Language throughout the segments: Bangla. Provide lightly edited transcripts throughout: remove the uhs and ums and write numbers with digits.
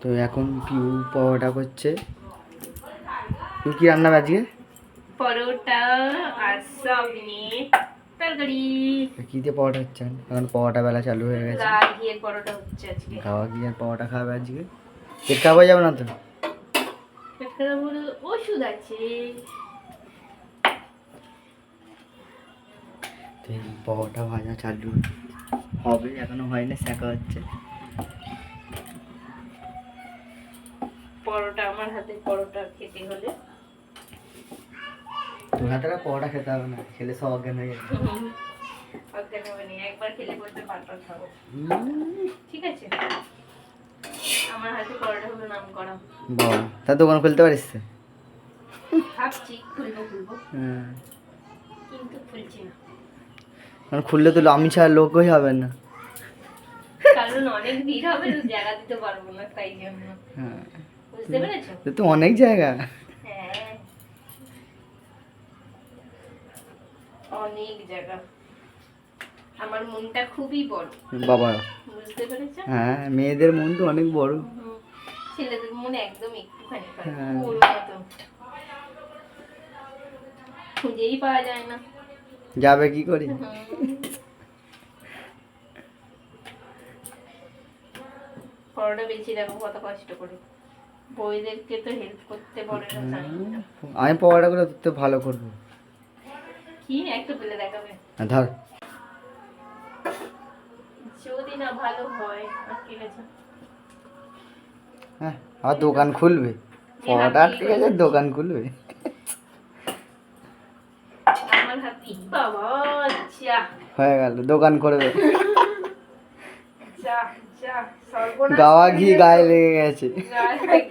তো এখন পিউ পরোটা করছে। পিউ কি রান্না আজকে? পরোটা আর সয়াবিনের তরকারি। কি দিয়ে পরোটা হচ্ছে? এখন পরোটা বেলা চালু হয়ে গেছে। গাওয়া ঘিয়ের পরোটা হচ্ছে আজকে। গাওয়া ঘিয়ের পরোটা খাবে আজকে? পেট খাওয়া যাবে না তো? পেট খারাপ হলে ওষুধ আছে। পরোটা ভাজা চালু হবে, এখনো হয়নি, শেখা হচ্ছে। পরোটা আমার হাতে পরোটা খেতে হলে তোর হাতে পরোটা খেতে হবে না, খেলে সব অজ্ঞান হয়ে যাবে। অজ্ঞান হবে না, একবার খেলে বলতে বারবার খাবো, ঠিক আছে? আমার হাতে পরোটা হলো নাম করা। বাবা, তার দোকান খুলতে পারিস তো? ভাবছি খুলবো হ্যাঁ, কিন্তু খুলছি না, কারণ খুললে তো আমি ছাড়া লোকই হবে না। কারণ অনেক ভিড় হবে, তো জায়গা দিতে পারবো না, তাই জন্য। হ্যাঁ, বুঝতে পেরেছো? তো অনেক জায়গা। হ্যাঁ, অনেক জায়গা। আমার মনটা খুবই বড় বাবা, বুঝতে পেরেছো? হ্যাঁ, মেয়েদের মন তো অনেক বড়। ছেলেদের মন একদম একটুখানি হ্যাঁ। ওর মতো খুঁজেই পাওয়া যায় না। যাবে কি করে? পরোটা বেশি দেখো কত কষ্ট করে, বইদেরকে তো হেল্প করতে পারে না, জানি না। আমি পরোটাগুলো তো ভালো করবো। কি একটু বেলে দেখাবে? ধর, যদি না ভালো হয় আর ঠিক আছে। হ্যাঁ, আর দোকান খুলবে পরোটা, ঠিক আছে, দোকান খুলবে। আমার হাতি বাবা, যা হয়ে গেল, দোকান করবে। যা যা সর্বনাশ। গাওয়া ঘি গায়ে লেগে গেছে।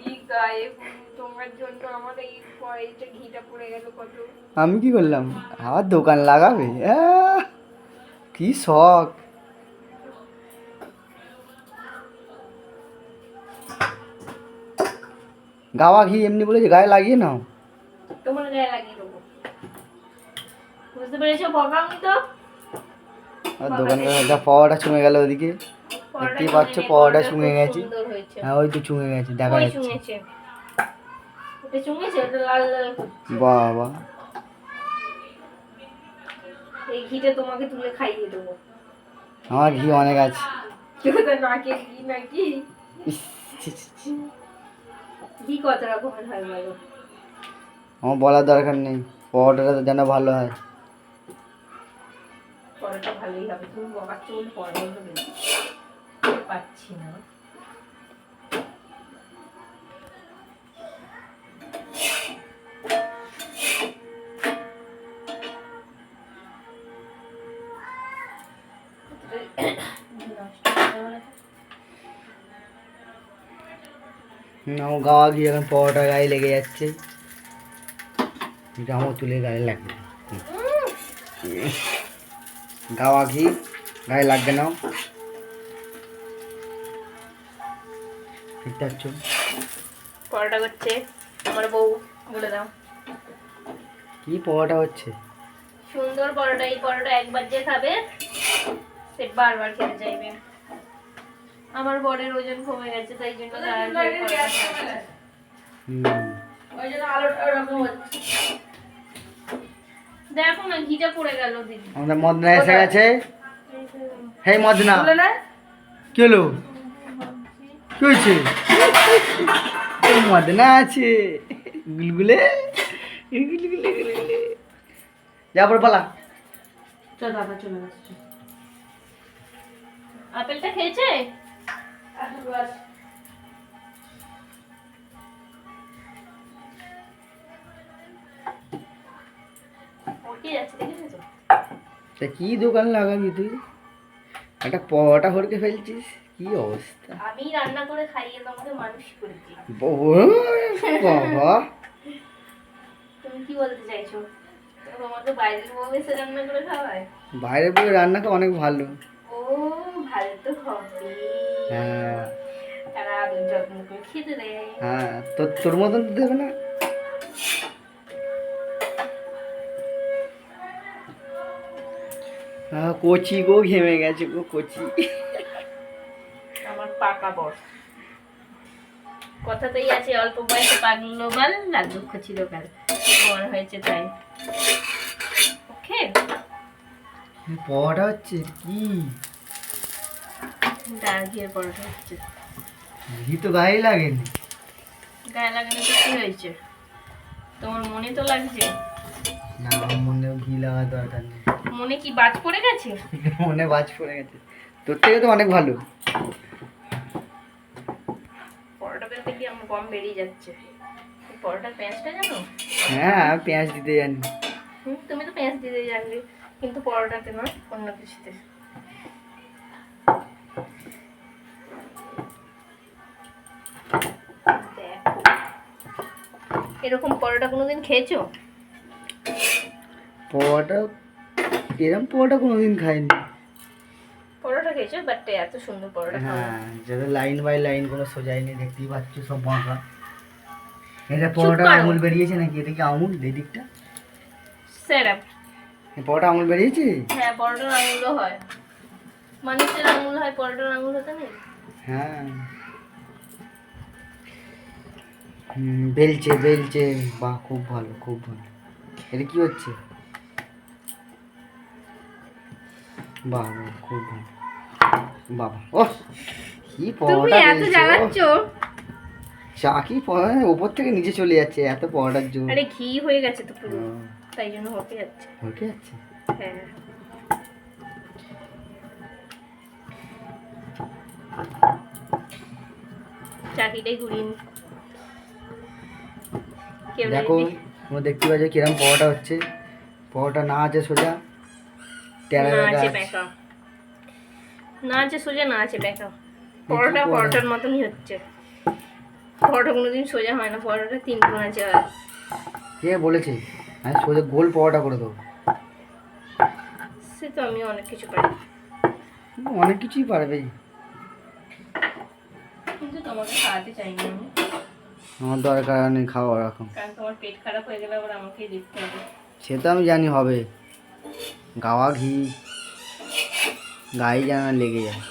ঘি গায়ে, তোমার জন্য আমার এই পয়সা ঘিটা পড়ে গেল কত। আমি কি করলাম? আর দোকান লাগাবে? কি শখ! গাওয়া ঘি এমনি বলেছে গায়ে লাগিয়ে নাও। তোমার গায়ে লাগিয়ে দেবো, বুঝতে পেরেছো? বকামি তো। আর দোকান যা পরোটা ছুঁয়ে গেল ওদিকে, দেখতেই পাচ্ছ পরোটা ছুঁয়ে গেছে। হ্যাঁ, ওই তো ছুঁয়ে গেছে, দেখা যাচ্ছে। ওটা চুঙেছে, ওটা লাল লাল করছে। বাবা, এই ঘিটা তোমাকে তুলে খাইয়ে দেবো। আমার ঘি অনেক আছে। কেউ তো নাকে ঘি নাকি? ঘি কত রকমের হয় বলো? আমার বলার দরকার নেই, পরোটাটা তো যেন ভালো হয়। পরোটা ভালোই হবে, তুমি বকাচ্ছ বলে পরোটা হবে না, পাচ্ছি না। আমার গাওয়া ঘি এখন পরোটা গায়ে লেগে যাচ্ছে। জামা তুলে গায়ে লাগবে, গাওয়া ঘি গায়ে লাগবে না। ঠিক আছে, পরোটা করছে আমার বউ, বলে দাও কি পরোটা হচ্ছে? সুন্দর পরোটা। এই পরোটা একবার যে খাবে সে বারবার খেতে চাইবে। আমার বরের ওজন কমে গেছে, তাই জন্য দেখো না ঘিটা পড়ে গেল দিদি। আমাদের মদনা এসে গেছে। হেই মদনা, কি হলো? কি হয়েছে? মদনা আছে, গুলগুলে গুলগুলে গুলগুলে। যা পর পালা। চল দাদা চলে আসছে। আপেলটা খেয়েছে? তা কি দোকান লাগাবি তুই? একটা পরোটা হরকে ফেলছিস, কি অবস্থা! আমি রান্না করে খাইয়ে তোমাকে মানুষ করেছি। বাবা, তুমি কি বলতে চাইছো? তোমাকে বাইরের বউ এসে রান্না করে খাওয়ায়? বাইরে বলে রান্না তো অনেক ভালো। ও ভালো তো হবে। হ্যাঁ, তারা আদর যত্ন করে খেতে দেয়। হ্যাঁ, তোর মতন তো দেবে না। কচি গো, ঘেমে গেছে গো কচি। আমার পাকা বর। কথাতেই আছে অল্প বয়সে পাগলো বাল লাখ দুঃখ চিরকাল, তোমার হয়েছে তাই। ওকে, পরোটা হচ্ছে কি? ঘিয়ের পরোটা হচ্ছে। ঘি তো গায়ে লাগেনি। গায়ে লাগানো তো কি হয়েছে, তোমার মনে তো লাগছে। না, আমার মনে ঘি লাগার দরকার নেই। মনে কি বাজ পড়ে গেছে? মনে বাজ পড়ে গেছে। তোর থেকে তো অনেক ভালো। পরোটা বেলতে কি আমার গম বেরিয়ে যাচ্ছে। এই পরোটার পেঁয়াজটা জানো? হ্যাঁ, আমি পেঁয়াজ দিতে জানি। তুমি তো পেঁয়াজ দিতে জানবে, কিন্তু পরোটাতে নয়, অন্য কিছুতে। দেখো, এরকম পরোটা কোনোদিন খেয়েছো? পরোটা, এরকম পরোটা কোনোদিন খাইনি। পরোটা খেয়েছো, বাট এত সুন্দর পরোটা খাও। হ্যাঁ, যেটা লাইন বাই লাইন কোনো সোজাই নেই, দেখতেই পাচ্ছ সব বাঁকা। এটা পরোটা আঙুল বেরিয়েছে নাকি? এটা কি আঙুল দিকটা? সেরাপ। পরোটা আঙুল বেরিয়েছে? হ্যাঁ, পরোটার আঙুলও হয়, মানুষের আঙুল হয়, পরোটার আঙুল হতে নেই। হ্যাঁ। বেলচে বেলচে, বাহ, খুব ভালো খুব ভালো। এটা কি হচ্ছে? বাহ বাহ, খুব ভালো। বাবা, ও কি তুমি পরোটা এত বেলছো! জ্বালাচ্ছ। চা কি উপর থেকে নিচে চলে যাচ্ছে এত পরোটার জন্য। আরে ঘি হয়ে গেছে তো পুরো, তাই জন্য হতে যাচ্ছে। হতে যাচ্ছে। হ্যাঁ, চাকিটাই ঘুরিয়ে নি। দেখো, তোমরা দেখতে পাচ্ছ কিরম পরোটা হচ্ছে। পরোটা না আছে সোজা, টেরা না বেঁকা আছে আছে। বেঁকা, না আছে সোজা, না আছে বেঁকা। পরোটা পরোটার মতনই হচ্ছে। পরোটা কোনোদিন সোজা হয় না, পরোটা তিন কোণ আছে হয়। কে বলেছে? আমি সোজা গোল পরোটা করে দেবো। সে তো আমি অনেক কিছু পারি, অনেক কিছুই পারবে। কিন্তু তোমাকে খাওয়াতে চাই না আমি, আমার দরকার নেই খাওয়া এখন। কারণ তোমার পেট খারাপ হয়ে গেলে আবার আমাকেই দেখতে হবে। সে তো আমি জানি হবে, গাওয়া ঘি গায়ে যেন লেগে যায়।